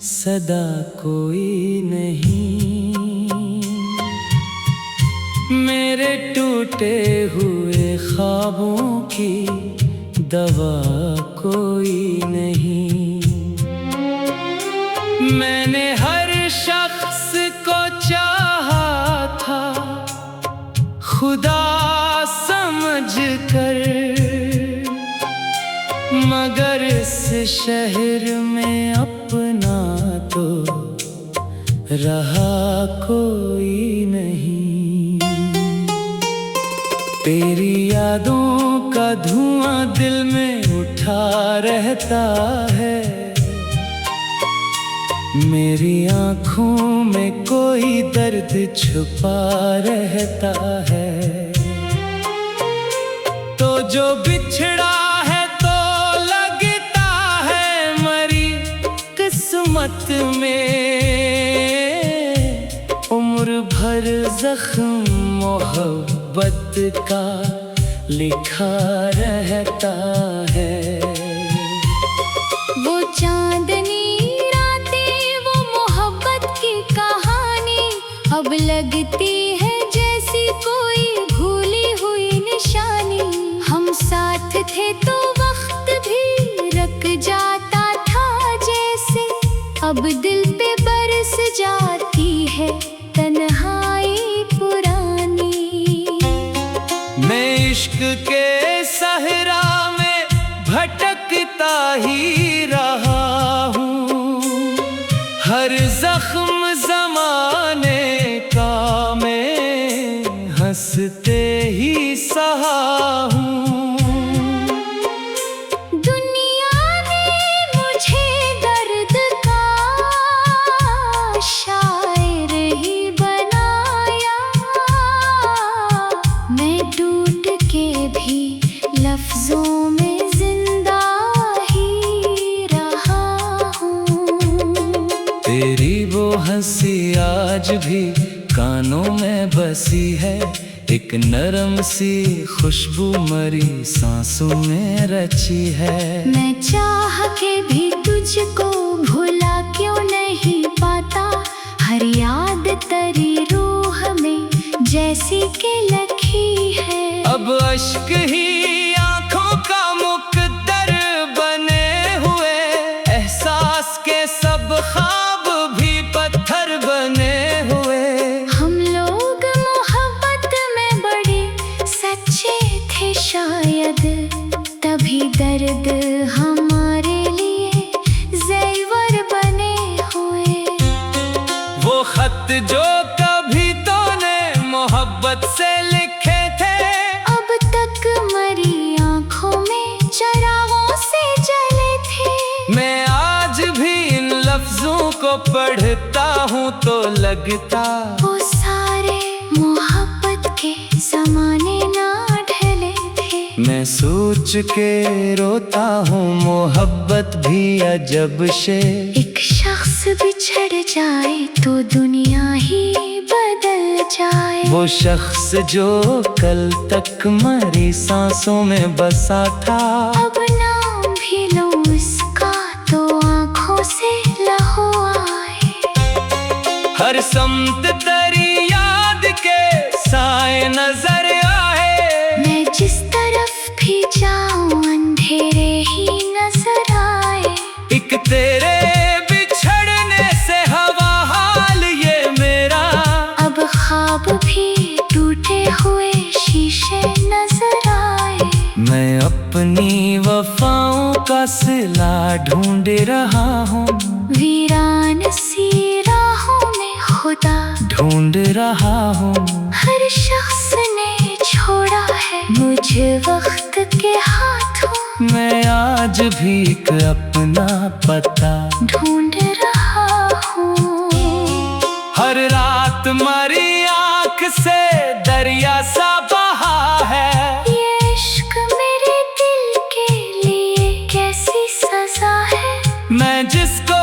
सदा कोई नहीं, मेरे टूटे हुए ख्वाबों की दवा कोई नहीं। मैंने हर शख्स को चाहा था खुदा समझकर, मगर इस शहर में अपना तो रहा कोई नहीं। तेरी यादों का धुआं दिल में उठा रहता है, मेरी आँखों में कोई दर्द छुपा रहता है। तो जो बिछड़ा है तो लगता है मरी किस्मत में, उम्र भर जख्म मोहब्बत का लिखा रहता है। वो चांदनी रातें, वो मोहब्बत की कहानी अब लगती है जैसी कोई भूली हुई निशानी। हम साथ थे तो वक्त भी रक जाता था जैसे, अब दिल पे बरस जाती है तन्हाई पुरानी। मैं इश्क के सहरा में भटकता ही रहा हूँ, हर जख्म ज़माने का मैं हंसते ही सहा हूँ। दुनिया ने मुझे दर्द का शायर ही बनाया, मैं टूट के भी लफ्जों में जिंदा ही रहा हूँ। तेरी वो हंसी आज भी कानों में बसी है, एक नरम सी खुशबू मरी सांसों में रची है। मैं चाह के भी तुझको भुला क्यों नहीं पाता, हर याद तेरी रूह में जैसी के लखी है। अब अश्क ही आँखों का मुकद्दर बने हुए, एहसास के सब ख्वाब भी पत्थर बने हुए। हम लोग मोहब्बत में बड़े सच्चे थे शायद, तभी दर्द हमारे लिए ज़ेवर बने हुए। वो खत जो कभी तूने मोहब्बत से लिखे थे, अब तक मरी आँखों में चरागों से जले थे। मैं आज भी इन लफ्जों को पढ़ता हूँ तो लगता वो सारे मोहब्बत के ज़माने ना ढले थे। मैं सोच के रोता हूँ मोहब्बत भी अजब से। एक शख्स बिछड़ जाए तो दुनिया ही बदल जाए। वो शख्स जो कल तक मरी सांसों में बसा था, अब नाम भी लो उसका तो आँखों से लहू आए। हर समत तेरी याद के साए नजर आए, मैं जिस तरफ भी जाऊं अंधेरे ही नजर आए। एक तेरे बिछड़ने से हवा हाल ये मेरा, अब ख्वाब भी टूटे हुए शीशे नजर आए। मैं अपनी वफाओं का सिला ढूंढ रहा हूँ, वीरान सी राहों में खुदा ढूंढ रहा हूँ। हर शख्स ने छोड़ा है मुझे वक्त के हाथों, मैं आज भी एक अपना पता ढूंढ रहा हूँ। हर रात मरी आँख से दरिया सा बहा है, ये इश्क मेरे दिल के लिए कैसी सजा है। मैं जिसको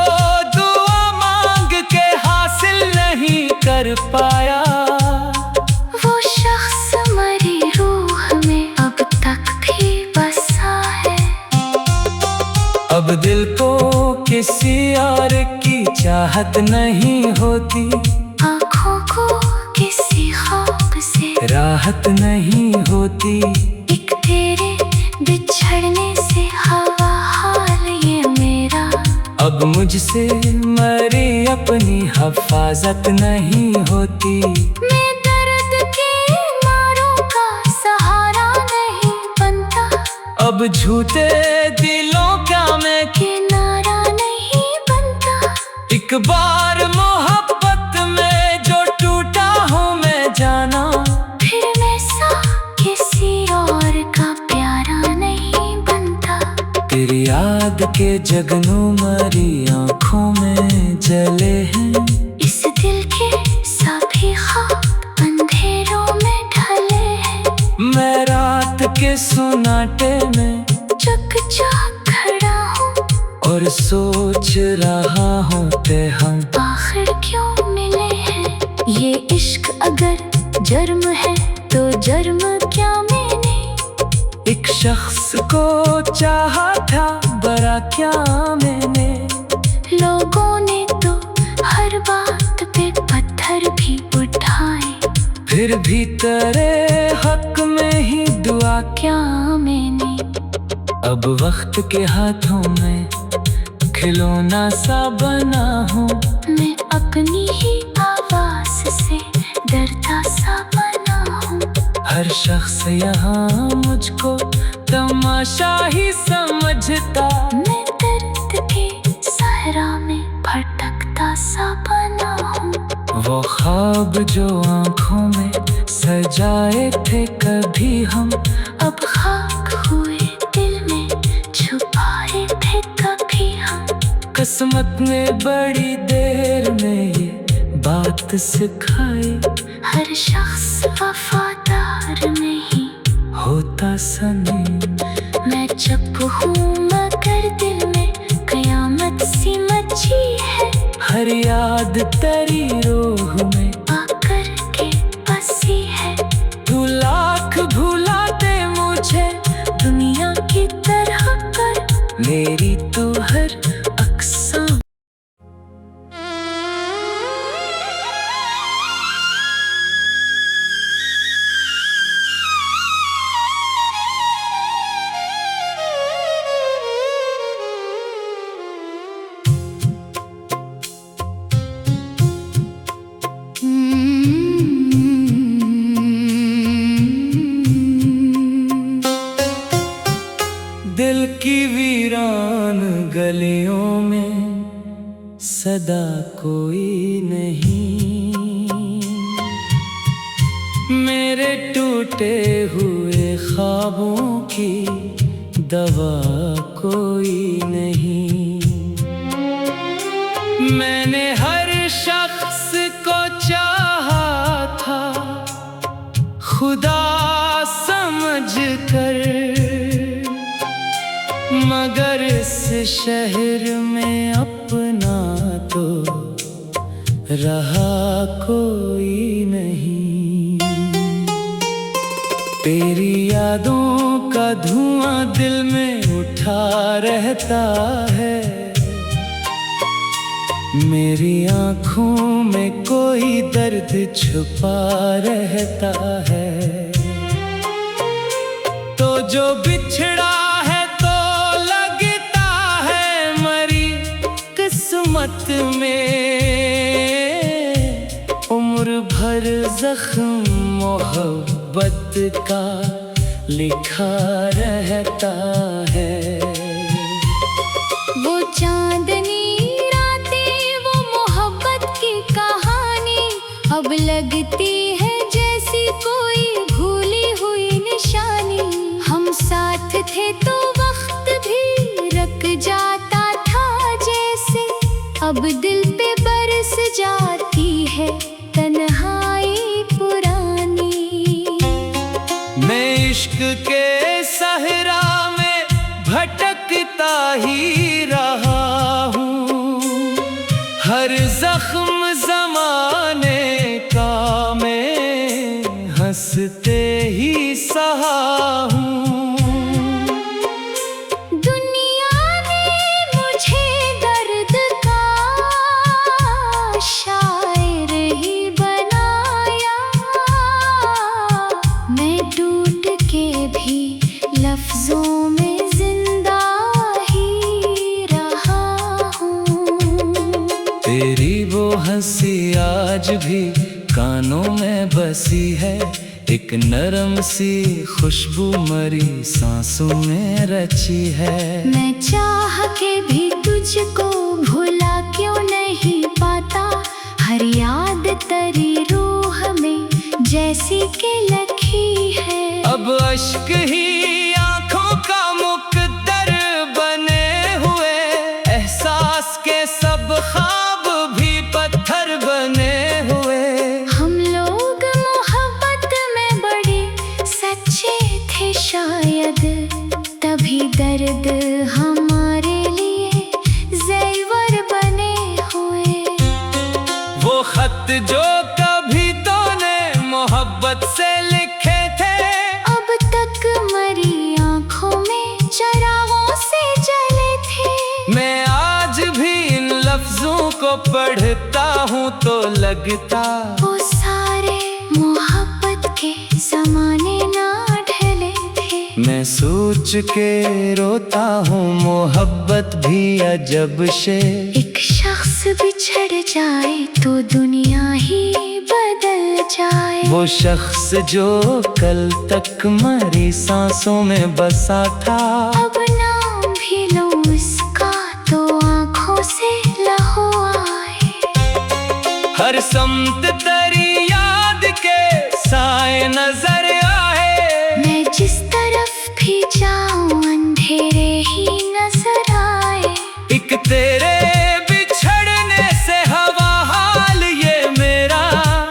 दुआ मांग के हासिल नहीं कर पाया, वो शख्स मरी रूह में अब तक भी बसा है। अब दिल को किसी और की चाहत नहीं होती, आँखों को किसी ख्वाब से राहत नहीं होती, एक तेरे बिछड़ने से हवा हाल ये मेरा। अब मुझसे मरी अपनी हिफाजत नहीं होती, मैं दर्द के मारों का सहारा नहीं बनता, अब झूठे दिलों का मैं किनारा नहीं बनता। एक बार मोहब्बत में जो टूटा हूँ मैं जाना, फिर मैं सा किसी और का प्यारा नहीं बनता। तेरी याद के जगनू मरी आँखों में जले हैं, इस दिल के सभी ख्वाब अंधेरों में ढले हैं। मैं रात के सुनाटे में चुपचाप खड़ा हूँ और सोच रहा हूँ ते हम आखिर क्यों मिले हैं। ये इश्क अगर जुर्म है तो जुर्म क्या मैंने, एक शख्स को चाहा था बड़ा क्या मैंने। लोगों ने तो हर बात पे पत्थर भी उठाए, फिर भी तेरे हक में ही दुआ क्या मैंने। अब वक्त के हाथों में खिलौना सा बना हूँ, मैं अपनी ही आवाज से डरता सा बना हूँ। हर शख्स यहाँ मुझको तमाशा ही समझता, मैं दर्द के सहरा में भटकता सा बना हूँ। वो ख्वाब जो आँखों में सजाए थे कभी हम, अब खाक हुए दिल में छुपाए थे कभी हम। किस्मत ने बड़ी देर में ये बात सिखाई, हर शख्स वफादार नहीं होता सनम। मैं चुप हूँ मगर दिल में कयामत सी मची है, हर याद तेरी रूह में आकर के बसी है। तू लाख भुला दे मुझे दुनिया की तरह कर, मेरी तू हर अक्सा। दिल की वीरान गलियों में सदा कोई नहीं, मेरे टूटे हुए ख्वाबों की दवा कोई नहीं। मैंने हर शख्स को चाहा था खुदा समझ कर, मगर इस शहर में अपना तो रहा कोई नहीं। तेरी यादों का धुआं दिल में उठा रहता है, मेरी आँखों में कोई दर्द छुपा रहता है। तो जो बिछड़ा है तो लगता है मरी किस्मत में, उम्र भर जख्म मोहब्बत का लिखा रहता है। वो चांदनी रातें वो मोहब्बत की कहानी अब लगती है जैसी कोई भूली हुई निशानी। हम साथ थे तो वक्त भी रक जाता था जैसे, अब दिल पे बरस जाती है तन्हाई पुरानी। मैं इश्क के सहरा में भटकता ही रहा हूँ, हर जख्म जमाने का मैं हंसते ही सहा हूँ। दुनिया ने मुझे दर्द का तेरी वो हंसी आज भी कानों में बसी है, एक नरम सी खुशबू मरी सांसों में रची है। मैं चाह के भी तुझको भुला क्यों नहीं पाता, हर याद तेरी रूह में जैसी के लखी है। अब अश्क ही आंखों का मुकद्दर बने हुए, एहसास के सब ख्वाब भी पत्थर बने हुए। हम लोग मोहब्बत में बड़े सच्चे थे शायद, तभी दर्द हमारे लिए ज़ेवर बने हुए। वो खत जो कभी तूने मोहब्बत से लिखे थे, अब तक मरी आंखों में चरागों से जले थे। मैं आज भी इन लफ्जों को पढ़ता हूँ तो लगता वो सारे मोहब्बत के ज़माने ना ढले थे। मैं सोच के रोता हूँ मोहब्बत भी अजब से। एक शख्स बिछड़ जाए तो दुनिया ही बदल जाए। वो शख्स जो कल तक मरी सांसों में बसा था, अब नाम भी लो उसका तो आंखों से लहू आए। हर समत तेरी याद के साए नजर आए। मैं जिस तरफ भी जाऊं अंधेरे ही नजर आए। एक तेरे बिछड़ने से हवा हाल ये मेरा,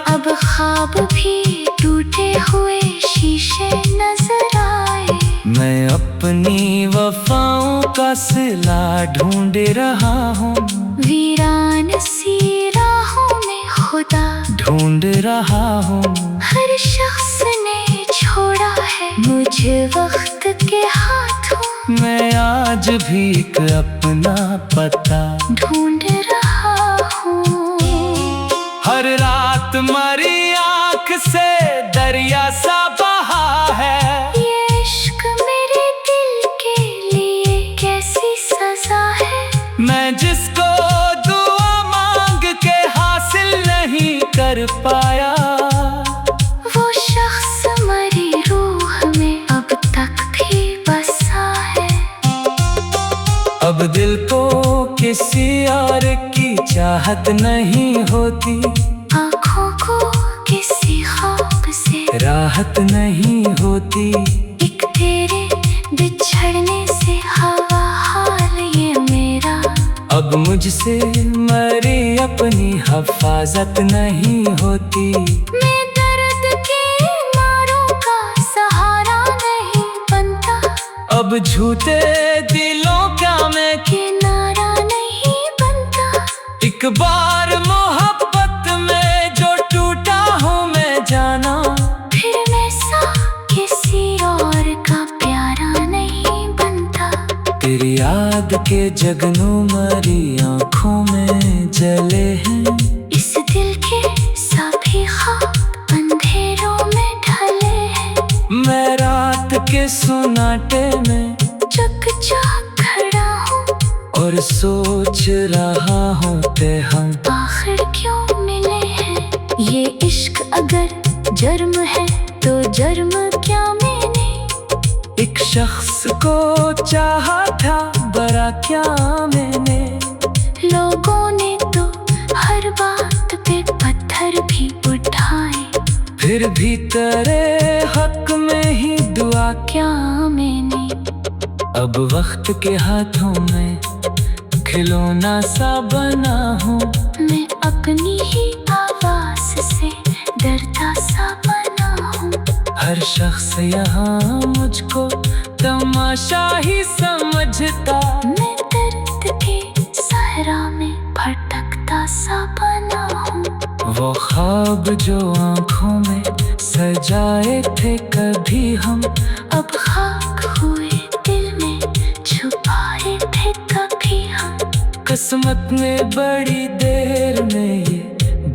अब ख्वाब भी टूटे हुए शीशे नजर आए। मैं अपनी वफाओं का सिला ढूंढ रहा हूँ, वीरान सी राहों में खुदा ढूंढ रहा हूँ। हर शख्स ने छोड़ा है मुझे वक्त के हाथों। मैं आज भी एक अपना पता ढूंढ रहा हूँ। हर रात मरी आँख से दरिया सा बहा है। ये इश्क मेरे दिल के लिए कैसी सजा है। मैं जिसको दुआ मांग के हासिल नहीं कर पाया, वो शख्स मरी रूह में अब तक भी बसा है। अब दिल को किसी और की चाहत नहीं होती, आँखों को किसी ख्वाब से राहत नहीं होती। एक तेरे बिछड़ने से हवा हाल ये मेरा। अब मुझसे मरी अपनी हिफाजत नहीं होती। मैं दर्द के मारों का सहारा नहीं बनता, अब झूठे दिलों का मैं किनारा नहीं बनता। एक बार मोहब्बत में जो टूटा हूँ मैं जाना, फिर मैं सा किसी और का प्यारा नहीं बनता। तेरी याद के जगनू मरी आँखों में जले हैं। इस दिल के सभी ख्वाब अंधेरों में ढले हैं। मैं रात के सुनाटे में चुपचाप खड़ा हूँ और सोच रहा हूँ कि हम आखिर क्यों मिले हैं। ये इश्क अगर जुर्म है तो जुर्म क्या मैंने। एक शख्स को चाहा था बरा क्या मैंने। लोगों ने तो हर बात पे पत्थर भी उठाए, फिर भी तेरे हक में ही दुआ क्या मैंने। अब वक्त के हाथों में खिलौना सा बना हूँ। मैं अपनी ही आवाज से डरता सा बना हूँ। हर शख्स यहाँ मुझको तमाशा ही समझता। मैं दर्द के सहरा में भटकता सा बना हूँ। वो ख्वाब जो आँखों में सजाए थे कभी हम, अब खाक हुए दिल में छुपाए थे कभी हम। किस्मत ने बड़ी देर में ये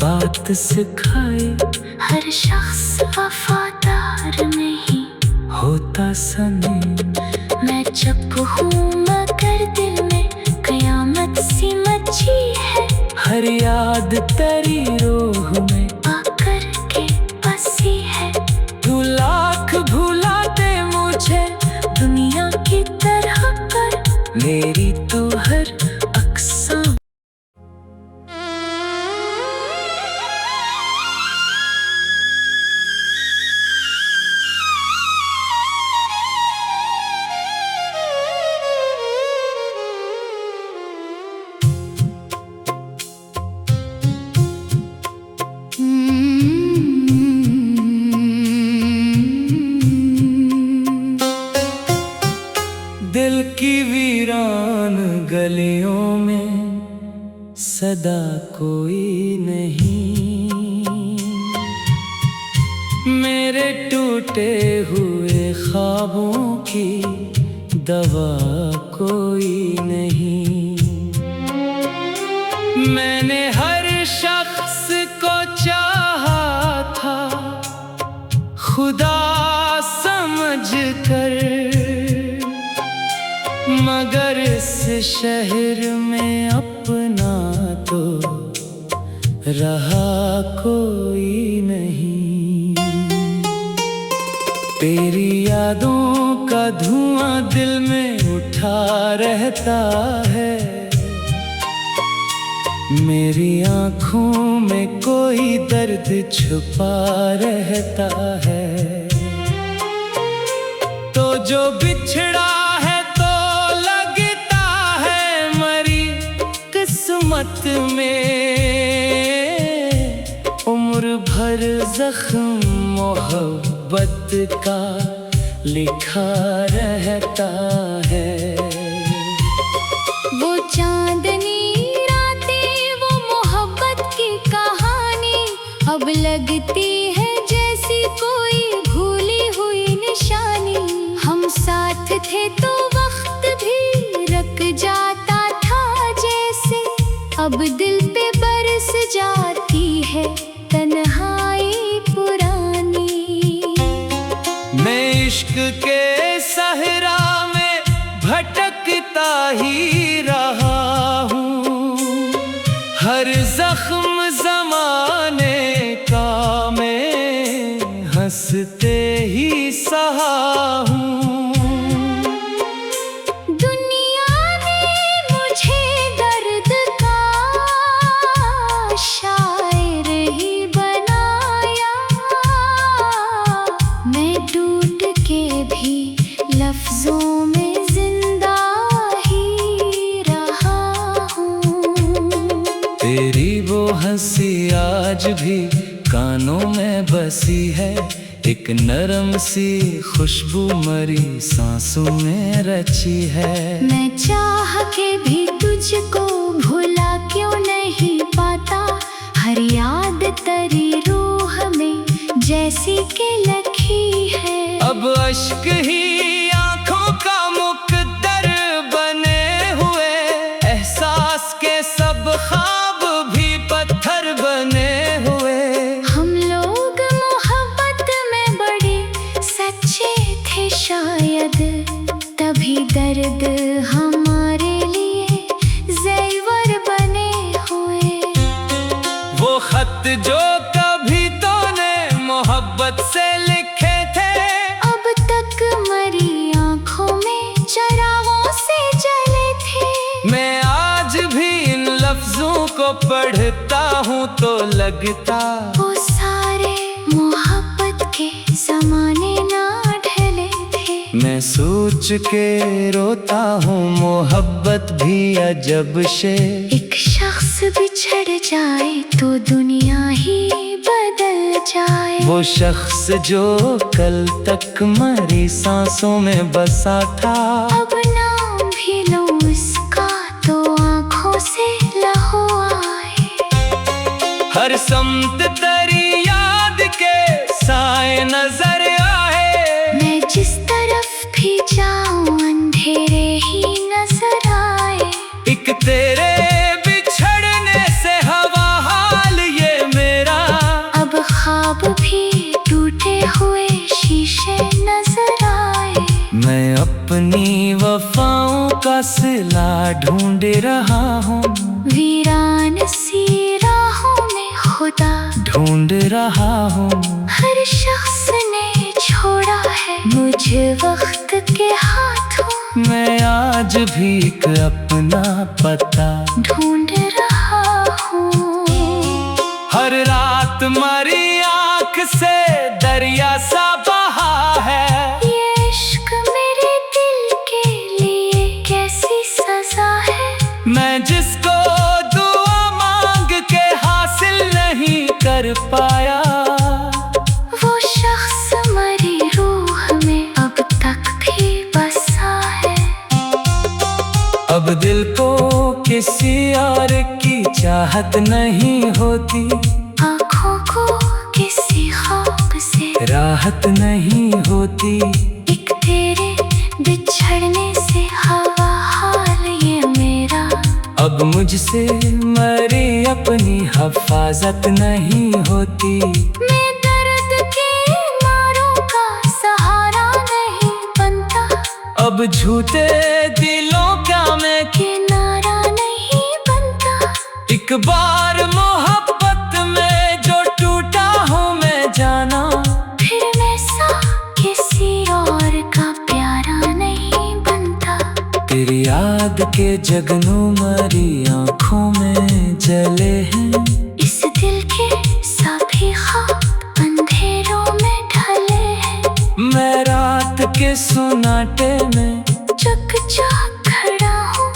बात सिखाई। हर शख्स वफादार नहीं होता सनम। मैं चुप हूँ मगर दिल में कयामत सी मची है। हर याद तेरी रूह में आकर के बसी है। तू लाख भुला दे मुझे दुनिया की तरह कर मेरी तू हर अक्सा। दिल की वीरान गलियों में सदा कोई नहीं, मेरे टूटे हुए ख्वाबों की दवा कोई नहीं। मैंने हर शख्स को चाहा था खुदा समझ कर, मगर इस शहर में अपना तो रहा कोई नहीं। तेरी यादों का धुआं दिल में उठा रहता है, मेरी आँखों में कोई दर्द छुपा रहता है। तो जो बिछड़ा है तो लगता है मरी किस्मत में, उम्र भर जख्म मोहब्बत का लिखा रहता है। वो चांदनी रातें, वो मोहब्बत की कहानी अब लगती है जैसी कोई भूली हुई निशानी। हम साथ थे तो वक्त भी रक जाता था जैसे, अब दिल पे बरस जाती है तन्हाई पुरानी। मैं इश्क के सहरा में भटकता ही रहा हूँ, हर जख्म ज़माने का मैं हंसते ही सहा हूँ। दुनिया ने मुझे दर्द का शायर ही बनाया, मैं टूट के भी लफ्जों में जिंदा ही रहा हूँ। तेरी वो हंसी आज भी कानों में बसी है, एक नरम सी खुशबू मरी सांसों में रची है। मैं चाह के भी तुझको भुला क्यों नहीं पाता, हर याद तेरी रूह में जैसी के लखी है। अब अश्क ही आंखों का मुकद्दर बने हुए, एहसास के सब ख्वाब भी पत्थर बने हुए। हम लोग मोहब्बत में बड़े सच्चे थे शायद, तभी दर्द हमारे लिए ज़ेवर बने हुए। वो खत जो कभी तूने मोहब्बत से लिखे थे, अब तक मरी आँखों में चरागों से जले थे। मैं आज भी इन लफ्जों को पढ़ता हूँ तो लगता वो सारे मोहब्बत के ज़माने ना ढले थे। मैं सोच के रोता हूँ मोहब्बत भी अजब से। एक शख्स बिछड़ जाए तो दुनिया ही बदल जाए। वो शख्स जो कल तक मरी सांसों में बसा था, अब नाम भी लो उसका तो आँखों से लहू आए। हर समत तेरी याद के साए नजर आए। मैं जिस तरफ भी जाऊं अंधेरे ही नजर आए। एक तेरे बिछड़ने से हवा हाल ये मेरा, अब ख्वाब भी टूटे हुए शीशे नजर आए। मैं अपनी वफाओं का सिला ढूंढ रहा हूँ। वीरान सी ढूंढ रहा हूँ। हर शख्स ने छोड़ा है मुझे वक्त के हाथों। मैं आज भी एक अपना पता ढूंढ रहा हूँ। हर रात मरी आँख से दरिया सा बहा है। ये इश्क मेरे दिल के लिए कैसी सजा है। मैं जिसको दुआ मांग के हासिल नहीं कर पाया, वो शख्स मरी रूह में अब तक भी बसा है। अब दिल को किसी और की चाहत नहीं होती, आँखों को किसी ख्वाब से राहत नहीं होती। एक तेरे बिछड़ने से हवा हाल ये मेरा। अब मुझसे मरी अपनी हिफाजत नहीं होती। मैं दर्द के मारों का सहारा नहीं बनता। अब झूठे दिलों का मैं किनारा नहीं बनता। एक बार मोहब्बत में जो टूटा हूँ मैं जाना, फिर मैं सा किसी और का प्यारा नहीं बनता। तेरी याद के जगनू मरी आँखों में जले हैं। इस दिल के सभी ख्वाब अंधेरों में ढले हैं। मैं रात के सुनाटे में चुपचाप खड़ा हूँ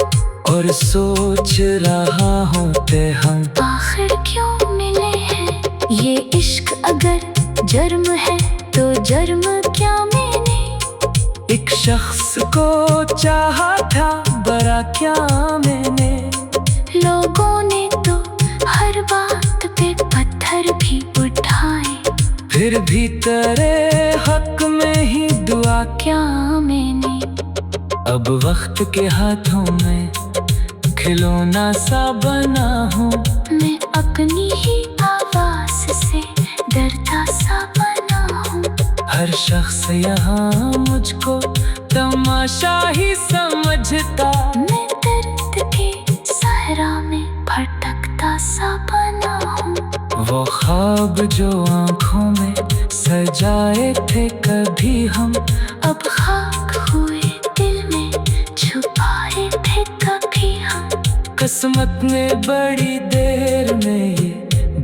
और सोच रहा हूँ ते हम आखिर क्यों मिले हैं। ये इश्क अगर जुर्म है तो जुर्म क्या मैंने। एक शख्स को चाहा था बरा क्या मैंने। लोगों ने तो हर बात पे पत्थर भी उठाए, फिर भी तेरे हक में ही दुआ क्या मैंने। अब वक्त के हाथों में खिलौना सा बना हूँ। मैं अपनी ही आवाज से डरता सा बना हूँ। हर शख्स यहाँ मुझको तमाशा ही समझता। मैं दर्द के सहरा में भटकता सा बना हूँ। वो ख्वाब जो आँखों में सजाए थे कभी हम, अब खाक हुए दिल में छुपाए थे कभी हम। किस्मत ने बड़ी देर में ये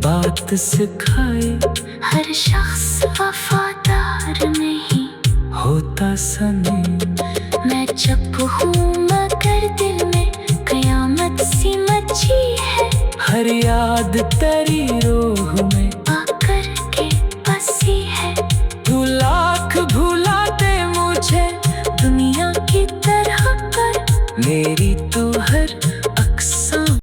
बात सिखाई। हर शख्स वफादार नहीं होता सनम। मैं चुप हूँ मगर दिल में कयामत सी मची है। हर याद तेरी रूह में